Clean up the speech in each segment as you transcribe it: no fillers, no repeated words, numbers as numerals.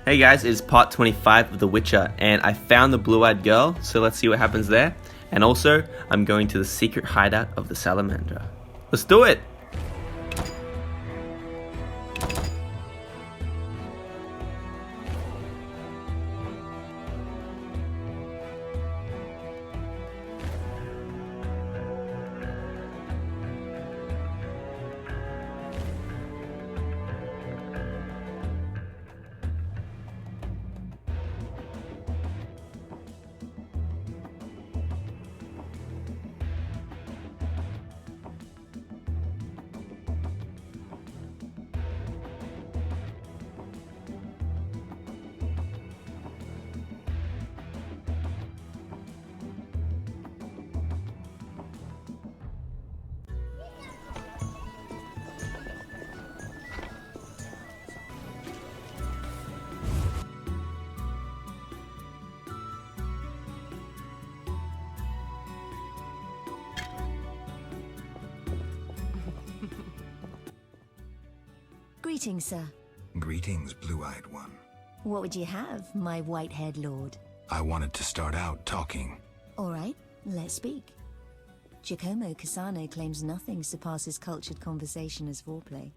Hey guys, it's part 25 of The Witcher, and I found the blue-eyed girl, so let's see what happens there. And also, I'm going to the secret hideout of the Salamander. Let's do it! Greetings, sir. Greetings, blue-eyed one. What would you have, my white-haired lord? I wanted to start out talking. All right, let's speak. Giacomo Cassano claims nothing surpasses cultured conversation as foreplay.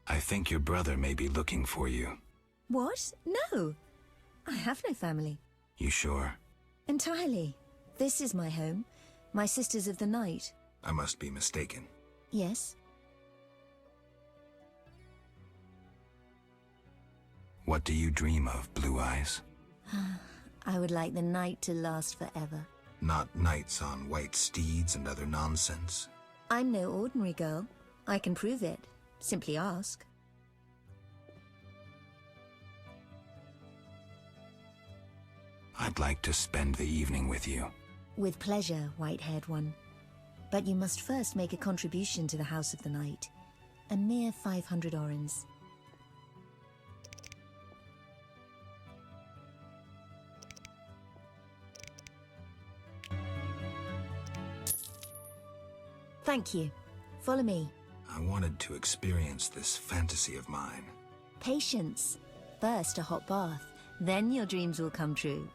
I think your brother may be looking for you. What? No! I have no family. You sure? Entirely. This is my home. My Sisters of the Night. I must be mistaken. Yes? What do you dream of, Blue Eyes? I would like the night to last forever. Not knights on white steeds and other nonsense. I'm no ordinary girl. I can prove it. Simply ask. I'd like to spend the evening with you. With pleasure, white-haired one. But you must first make a contribution to the House of the Night. A mere 500 orens. Thank you. Follow me. I wanted to experience this fantasy of mine. Patience. First a hot bath, then your dreams will come true.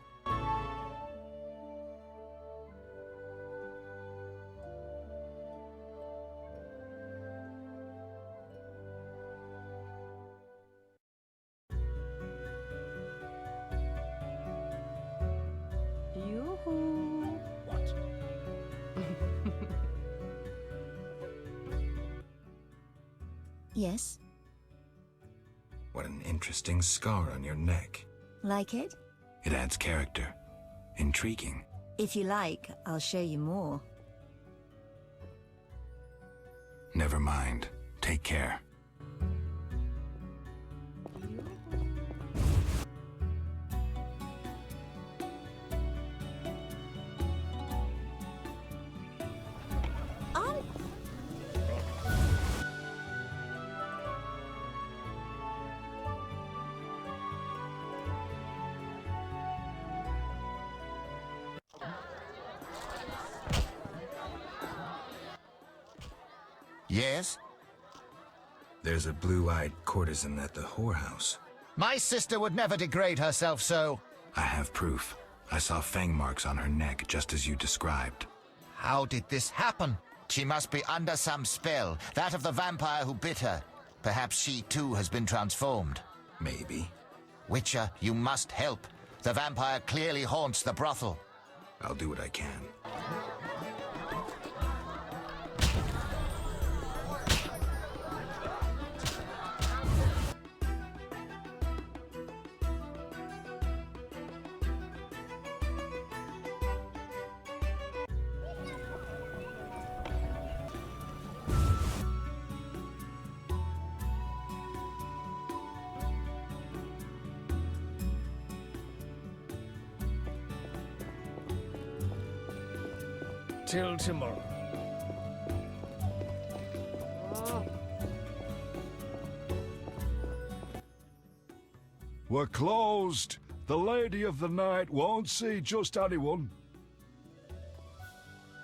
Yoo-hoo. What? Yes? What an interesting scar on your neck. Like it? It adds character. Intriguing. If you like, I'll show you more. Never mind. Take care. Yes? There's a blue-eyed courtesan at the whorehouse. My sister would never degrade herself so. I have proof. I saw fang marks on her neck, just as you described. How did this happen? She must be under some spell, that of the vampire who bit her. Perhaps she too has been transformed. Maybe. Witcher, you must help. The vampire clearly haunts the brothel. I'll do what I can. Till tomorrow. We're closed. The Lady of the Night won't see just anyone.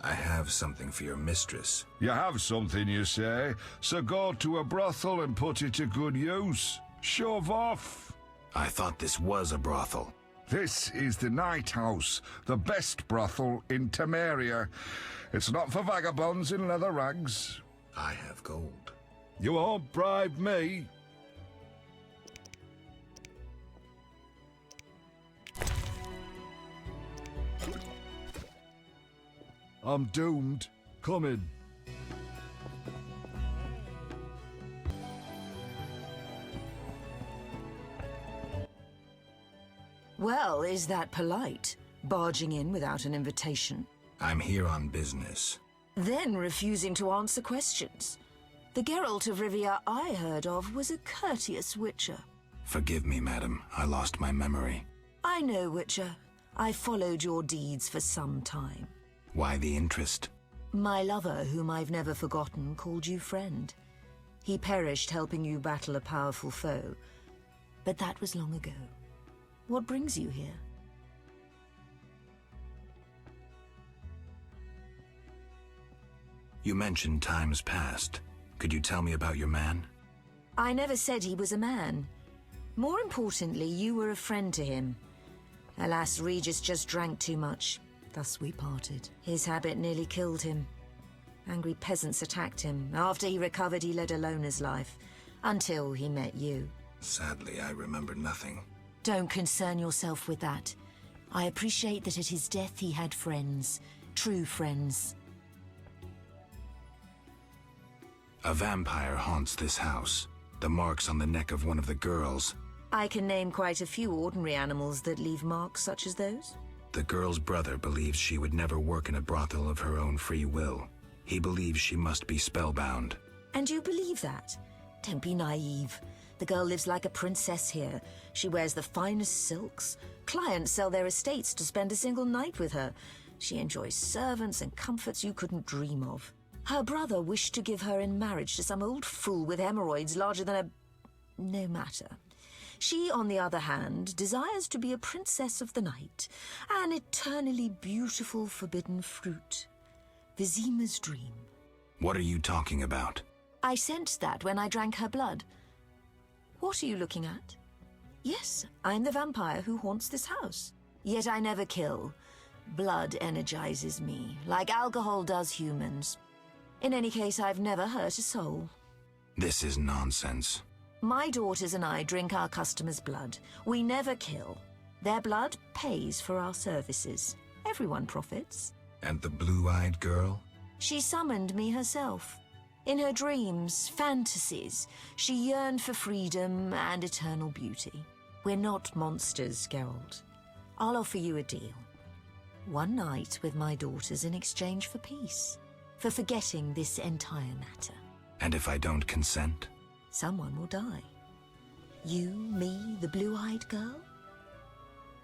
I have have something for your mistress. You have something, you say, so go to a brothel and put it to good use. Shove off. I thought this was a brothel. This is the Night House, the best brothel in Temeria. It's not for vagabonds in leather rags. I have gold. You won't bribe me. I'm doomed. Come in. Well, is that polite? Barging in without an invitation? I'm here on business. Then refusing to answer questions. The Geralt of Rivia I heard of was a courteous witcher. Forgive me, madam. I lost my memory. I know, Witcher. I followed your deeds for some time. Why the interest? My lover, whom I've never forgotten, called you friend. He perished helping you battle a powerful foe. But that was long ago. What brings you here? You mentioned times past. Could you tell me about your man? I never said he was a man. More importantly, you were a friend to him. Alas, Regis just drank too much. Thus we parted. His habit nearly killed him. Angry peasants attacked him. After he recovered, he led a loner's life. Until he met you. Sadly, I remember nothing. Don't concern yourself with that. I appreciate that at his death he had friends. True friends. A vampire haunts this house. The marks on the neck of one of the girls. I can name quite a few ordinary animals that leave marks such as those. The girl's brother believes she would never work in a brothel of her own free will. He believes she must be spellbound. And you believe that? Don't be naive. The girl lives like a princess here. She wears the finest silks. Clients sell their estates to spend a single night with her. She enjoys servants and comforts you couldn't dream of. Her brother wished to give her in marriage to some old fool with hemorrhoids larger than a... No matter. She, on the other hand, desires to be a princess of the night, an eternally beautiful forbidden fruit. Vizima's dream. What are you talking about? I sensed that when I drank her blood. What are you looking at? Yes, I'm the vampire who haunts this house. Yet I never kill. Blood energizes me, like alcohol does humans. In any case, I've never hurt a soul. This is nonsense. My daughters and I drink our customers' blood. We never kill. Their blood pays for our services. Everyone profits. And the blue-eyed girl? She summoned me herself. In her dreams, fantasies, she yearned for freedom and eternal beauty. We're not monsters, Geralt. I'll offer you a deal. One night with my daughters in exchange for peace. For forgetting this entire matter. And if I don't consent? Someone will die. You, me, the blue-eyed girl?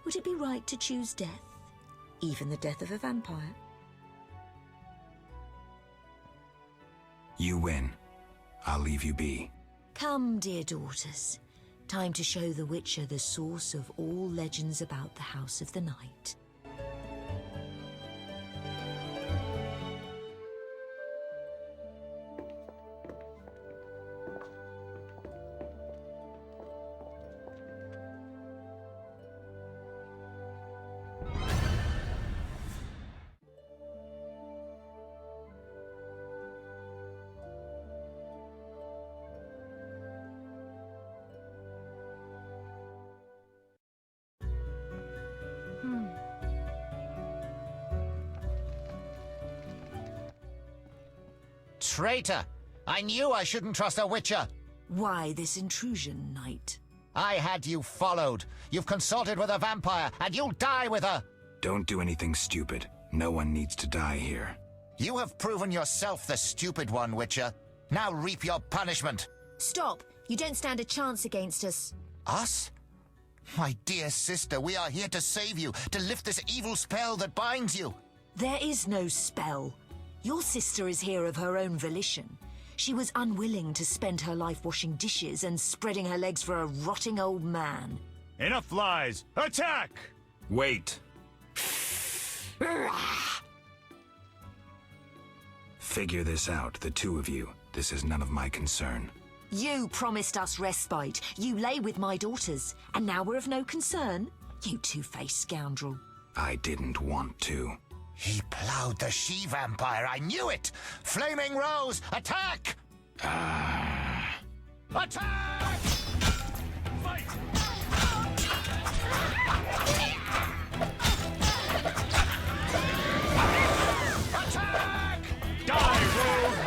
Would it be right to choose death? Even the death of a vampire? You win. I'll leave you be. Come, dear daughters. Time to show the Witcher the source of all legends about the House of the Night. Traitor! I knew I shouldn't trust a witcher! Why this intrusion, knight? I had you followed. You've consulted with a vampire, and you'll die with her! Don't do anything stupid. No one needs to die here. You have proven yourself the stupid one, Witcher. Now reap your punishment. Stop! You don't stand a chance against us. Us? My dear sister, we are here to save you, to lift this evil spell that binds you. There is no spell. Your sister is here of her own volition. She was unwilling to spend her life washing dishes and spreading her legs for a rotting old man. Enough lies! Attack! Wait! Figure this out, the two of you. This is none of my concern. You promised us respite. You lay with my daughters, and now we're of no concern? You two-faced scoundrel. I didn't want to. He plowed the she-vampire, I knew it! Flaming Rose, attack! Attack! Fight! Attack! Die, rogue!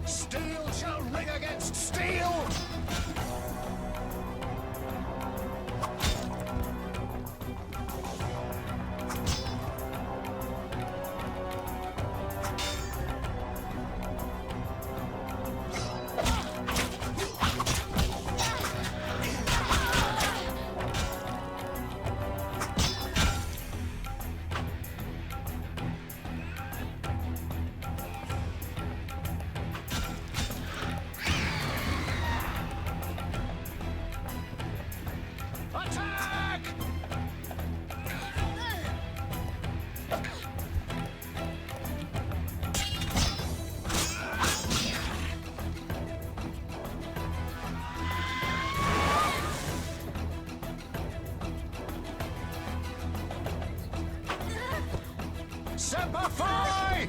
Steel shall ring against steel! Attack! Semper Fi!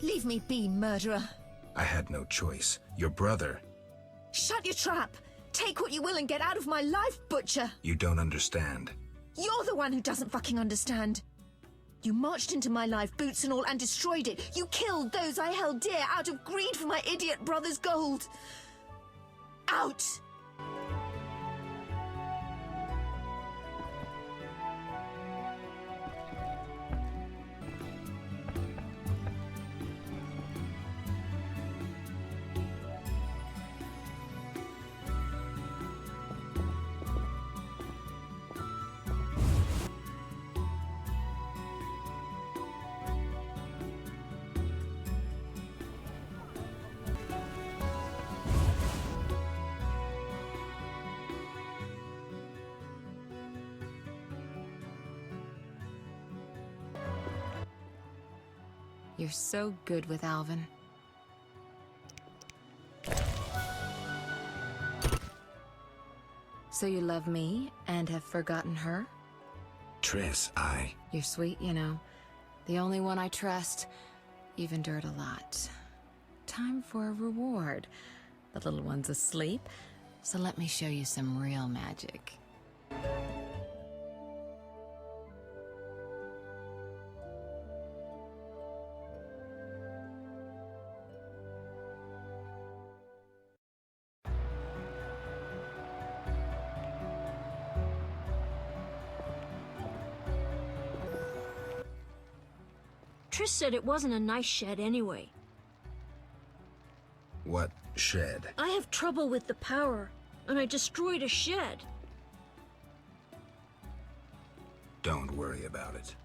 Leave me be, murderer. I had no choice. Your brother. Shut your trap. Take what you will and get out of my life, butcher. You don't understand. You're the one who doesn't fucking understand. You marched into my life, boots and all, and destroyed it. You killed those I held dear out of greed for my idiot brother's gold. Out! You're so good with Alvin. So you love me and have forgotten her? Triss, You're sweet, you know. The only one I trust. You've endured a lot. Time for a reward. The little one's asleep, so let me show you some real magic. Triss said it wasn't a nice shed anyway. What shed? I have trouble with the power, and I destroyed a shed. Don't worry about it.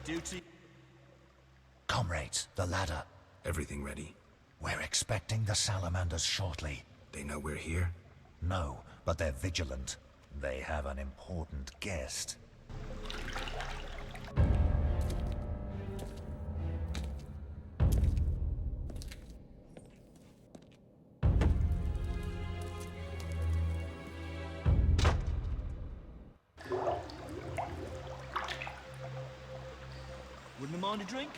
Duty. Comrades, the ladder. Everything ready? We're expecting the salamanders shortly. They know we're here? No, but they're vigilant. They have an important guest. Wouldn't mind a drink?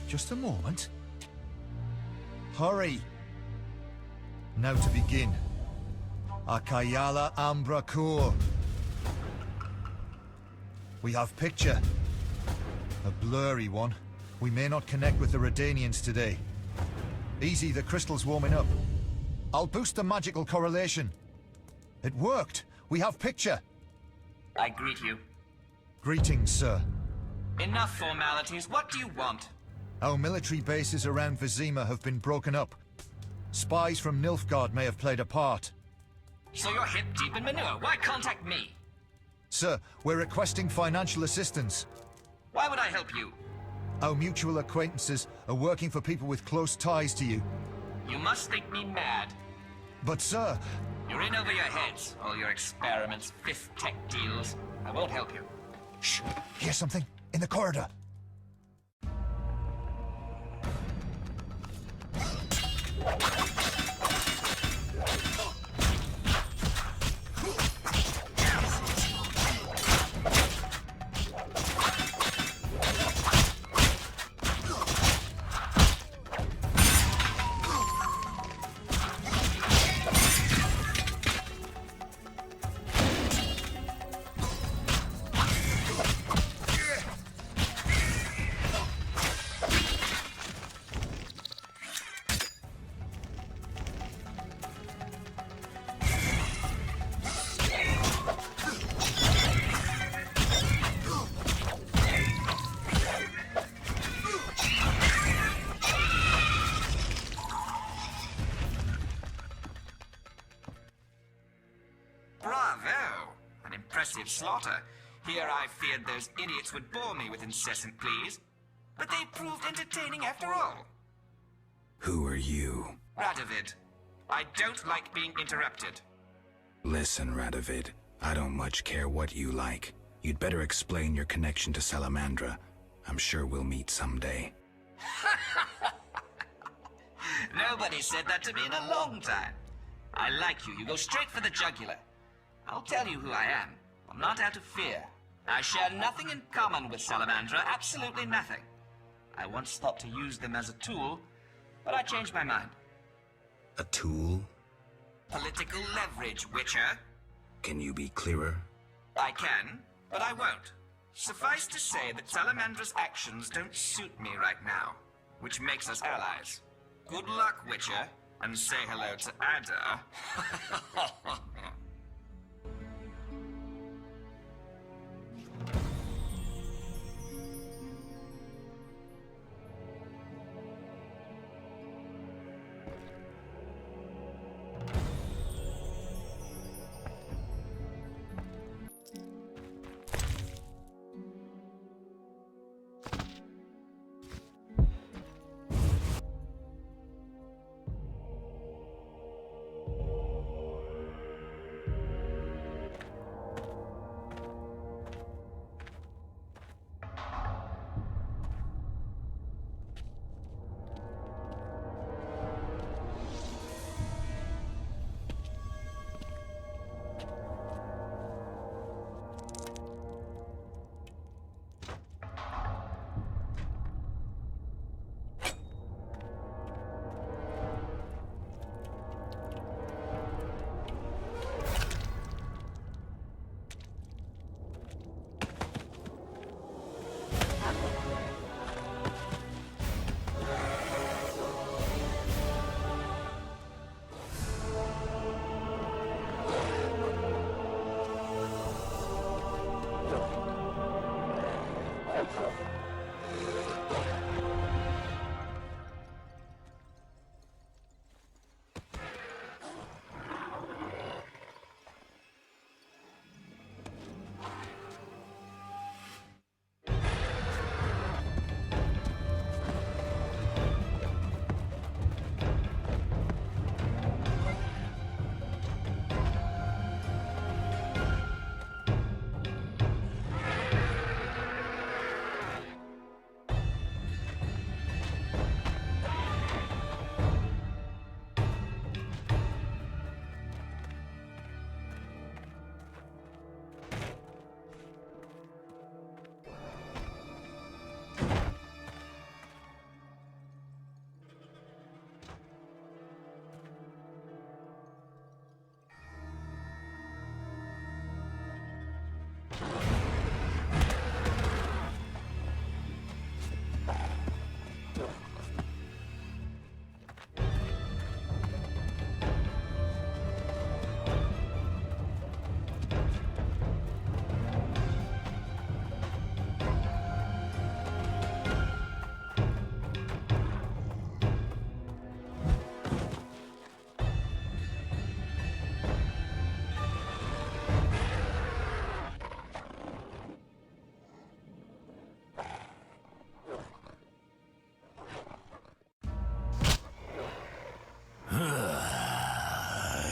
Just a moment. Hurry! Now to begin. Akayala Ambra Kur. We have picture. A blurry one. We may not connect with the Redanians today. Easy, the crystal's warming up. I'll boost the magical correlation. It worked! We have picture! I greet you. Greetings, sir. Enough formalities. What do you want? Our military bases around Vizima have been broken up. Spies from Nilfgaard may have played a part. So you're hip deep in manure. Why contact me? Sir, we're requesting financial assistance. Why would I help you? Our mutual acquaintances are working for people with close ties to you. You must think me mad. But sir... You're in over your heads. All your experiments, fifth tech deals. I won't help you. Shh! Hear something? In the corridor. Bravo! An impressive slaughter. Here I feared those idiots would bore me with incessant pleas. But they proved entertaining after all. Who are you? Radovid. I don't like being interrupted. Listen, Radovid. I don't much care what you like. You'd better explain your connection to Salamandra. I'm sure we'll meet someday. Nobody said that to me in a long time. I like you. You go straight for the jugular. I'll tell you who I am. Well, not out of fear. I share nothing in common with Salamandra, absolutely nothing. I once thought to use them as a tool, but I changed my mind. A tool? Political leverage, Witcher. Can you be clearer? I can, but I won't. Suffice to say that Salamandra's actions don't suit me right now, which makes us allies. Good luck, Witcher, and say hello to Ada.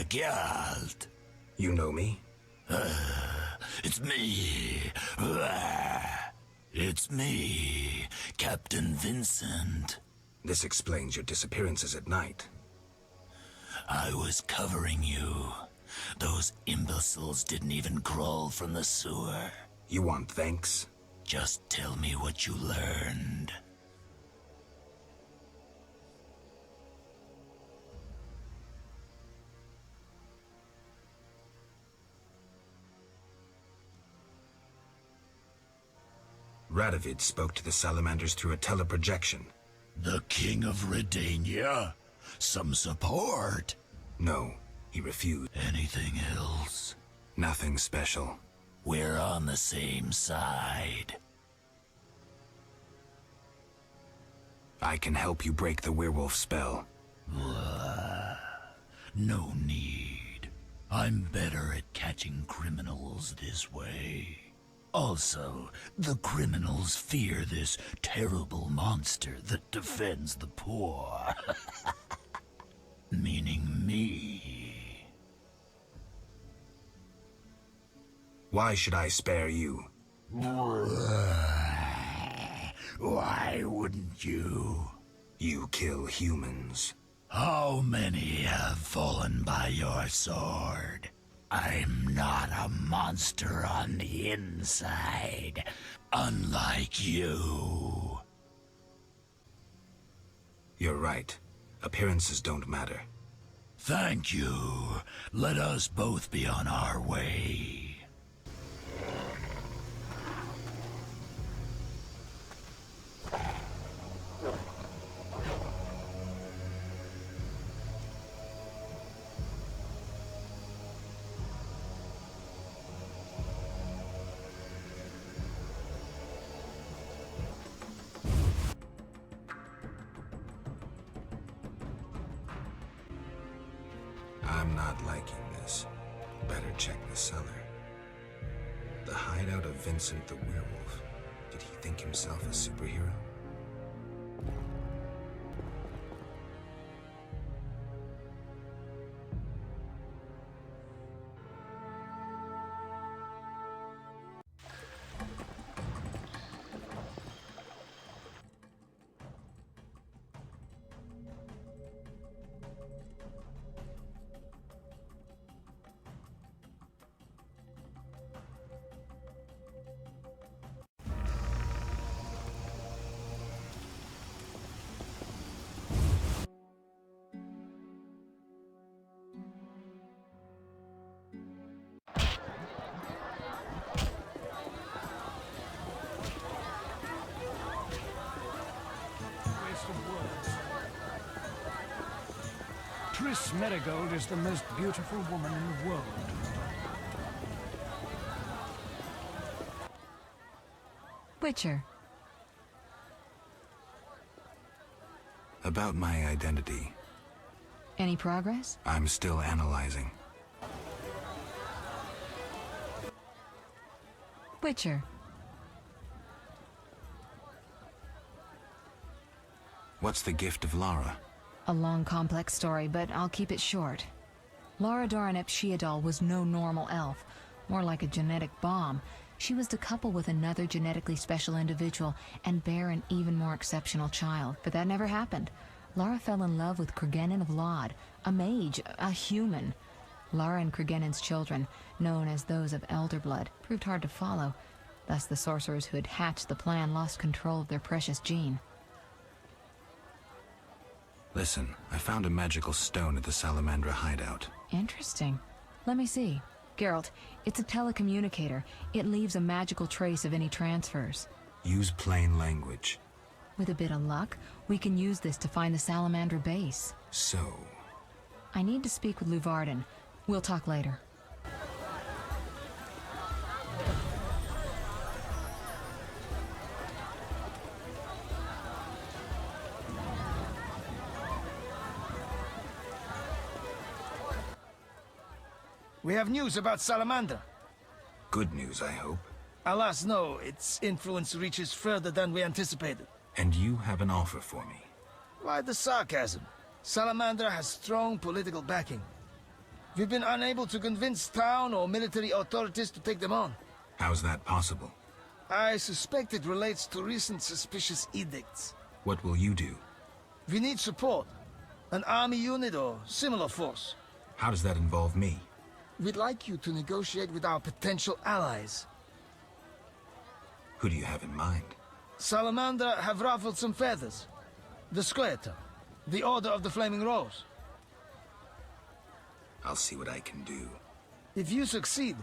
Geralt. You know me? It's me. It's me, Captain Vincent. This explains your disappearances at night. I was covering you. Those imbeciles didn't even crawl from the sewer. You want thanks? Just tell me what you learned. Radovid spoke to the salamanders through a teleprojection. The King of Redania? Some support? No, he refused. Anything else? Nothing special. We're on the same side. I can help you break the werewolf spell. No need. I'm better at catching criminals this way. Also, the criminals fear this terrible monster that defends the poor. Meaning me. Why should I spare you? Why wouldn't you? You kill humans. How many have fallen by your sword? I'm not a monster on the inside, unlike you. You're right. Appearances don't matter. Thank you. Let us both be on our way. I'm not liking this. Better check the cellar. The hideout of Vincent the Werewolf. Did he think himself a superhero? Triss Merigold is the most beautiful woman in the world. Witcher. About my identity. Any progress? I'm still analyzing. Witcher. What's the gift of Lara? A long, complex story, but I'll keep it short. Lara Doranep Sheadal was no normal elf, more like a genetic bomb. She was to couple with another genetically special individual and bear an even more exceptional child, but that never happened. Lara fell in love with Cregennan of Lod, a mage, a human. Lara and Cregennan's children, known as those of Elder Blood, proved hard to follow. Thus the sorcerers who had hatched the plan lost control of their precious gene. Listen, I found a magical stone at the Salamandra hideout. Interesting. Let me see. Geralt, it's a telecommunicator. It leaves a magical trace of any transfers. Use plain language. With a bit of luck, we can use this to find the Salamandra base. So? I need to speak with Luvarden. We'll talk later. We have news about Salamandra. Good news, I hope. Alas, no. Its influence reaches further than we anticipated. And you have an offer for me. Why the sarcasm? Salamandra has strong political backing. We've been unable to convince town or military authorities to take them on. How's that possible? I suspect it relates to recent suspicious edicts. What will you do? We need support. An army unit or similar force. How does that involve me? We'd like you to negotiate with our potential allies. Who do you have in mind? Salamandra have ruffled some feathers. The Squareton, the Order of the Flaming Rose. I'll see what I can do. If you succeed,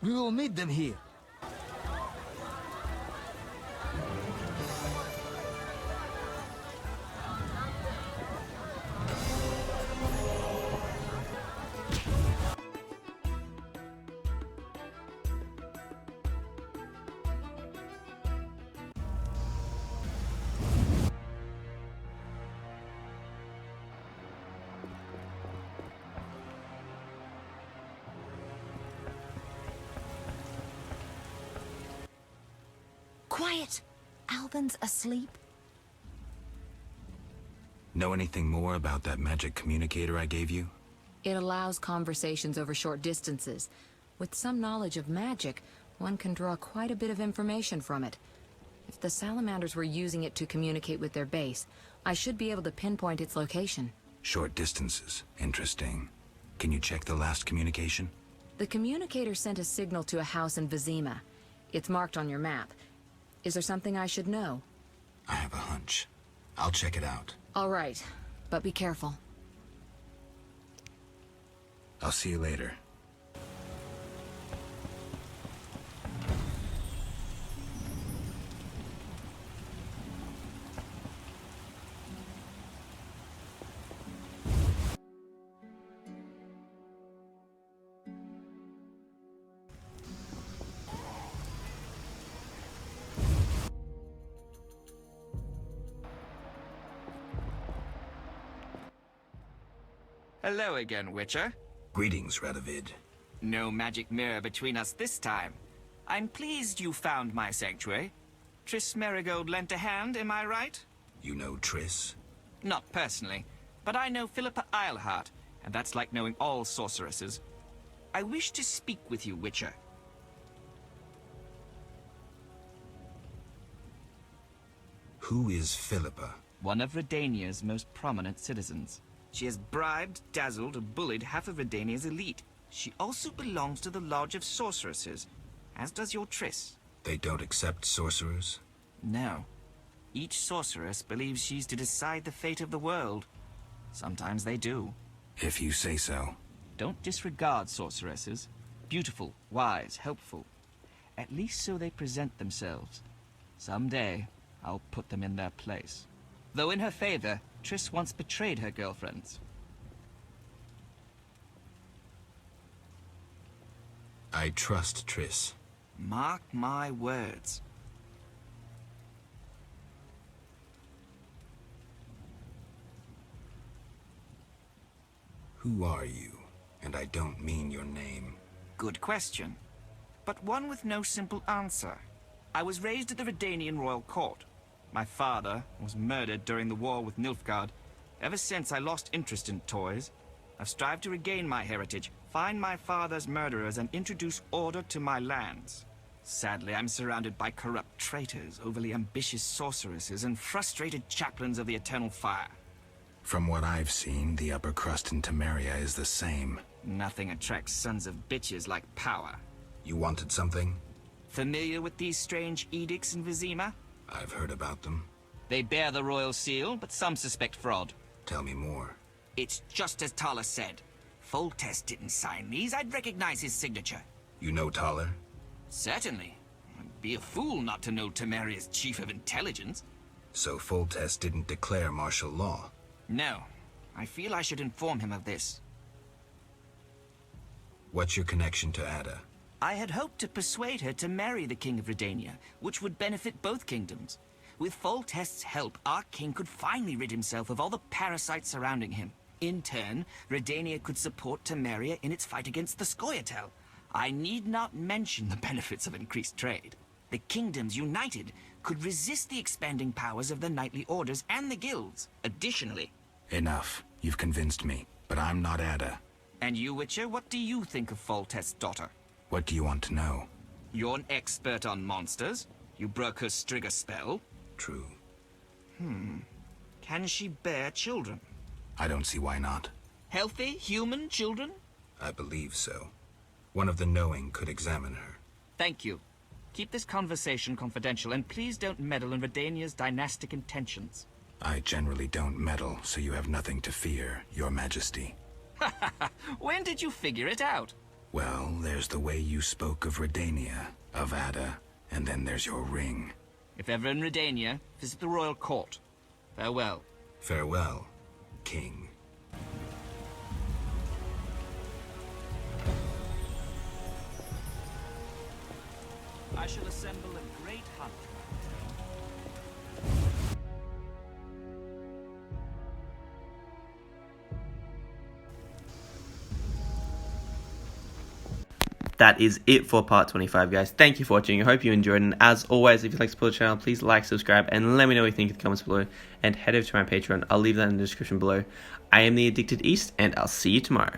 we will meet them here. Quiet! Albin's asleep? Know anything more about that magic communicator I gave you? It allows conversations over short distances. With some knowledge of magic, one can draw quite a bit of information from it. If the Salamanders were using it to communicate with their base, I should be able to pinpoint its location. Short distances. Interesting. Can you check the last communication? The The communicator sent a signal to a house in Vizima. It's marked on your map. Is there something I should know? I have a hunch. I'll check it out. All right, but be careful. I'll see you later. Hello again, Witcher. Greetings, Radovid. No magic mirror between us this time. I'm pleased you found my sanctuary. Triss Merigold lent a hand, am I right? You know Triss? Not personally, but I know Philippa Eilhart, and that's like knowing all sorceresses. I wish to speak with you, Witcher. Who is Philippa? One of Redania's most prominent citizens. She has bribed, dazzled, or bullied half of Redania's elite. She also belongs to the Lodge of Sorceresses, as does your Triss. They don't accept sorcerers? No. Each sorceress believes she's to decide the fate of the world. Sometimes they do. If you say so. Don't disregard sorceresses. Beautiful, wise, helpful. At least so they present themselves. Someday, I'll put them in their place. Though in her favor, Triss once betrayed her girlfriends. I trust Triss. Mark my words. Who are you? And I don't mean your name. Good question, but one with no simple answer. I was raised at the Redanian royal court. My father was murdered during the war with Nilfgaard. Ever since I lost interest in toys, I've strived to regain my heritage, find my father's murderers, and introduce order to my lands. Sadly, I'm surrounded by corrupt traitors, overly ambitious sorceresses, and frustrated chaplains of the Eternal Fire. From what I've seen, the upper crust in Temeria is the same. Nothing attracts sons of bitches like power. You wanted something? Familiar with these strange edicts in Vizima? I've heard about them. They bear the royal seal, but some suspect fraud. Tell me more. It's just as Tala said. Foltest didn't sign these. I'd recognize his signature. You know Taller? Certainly. I'd be a fool not to know Temeria's chief of intelligence. So Foltest didn't declare martial law? No. I feel I should inform him of this. What's your connection to Ada? I had hoped to persuade her to marry the King of Redania, which would benefit both kingdoms. With Foltest's help, our king could finally rid himself of all the parasites surrounding him. In turn, Redania could support Temeria in its fight against the Scoia'tael. I need not mention the benefits of increased trade. The kingdoms united could resist the expanding powers of the knightly orders and the guilds. Additionally... Enough. You've convinced me. But I'm not Ada. And you, Witcher, what do you think of Foltest's daughter? What do you want to know? You're an expert on monsters. You broke her Striga spell. True. Can she bear children? I don't see why not. Healthy, human children? I believe so. One of the knowing could examine her. Thank you. Keep this conversation confidential, and please don't meddle in Redania's dynastic intentions. I generally don't meddle, so you have nothing to fear, Your Majesty. When did you figure it out? Well, there's the way you spoke of Redania, of Ada, and then there's your ring. If ever in Redania, visit the royal court. Farewell. Farewell, King. I shall assemble a great hunt. That is it for part 25, guys. Thank you for watching. I hope you enjoyed. And as always, if you'd like to support the channel, please like, subscribe, and let me know what you think in the comments below. And head over to my Patreon. I'll leave that in the description below. I am the Addicted East, and I'll see you tomorrow.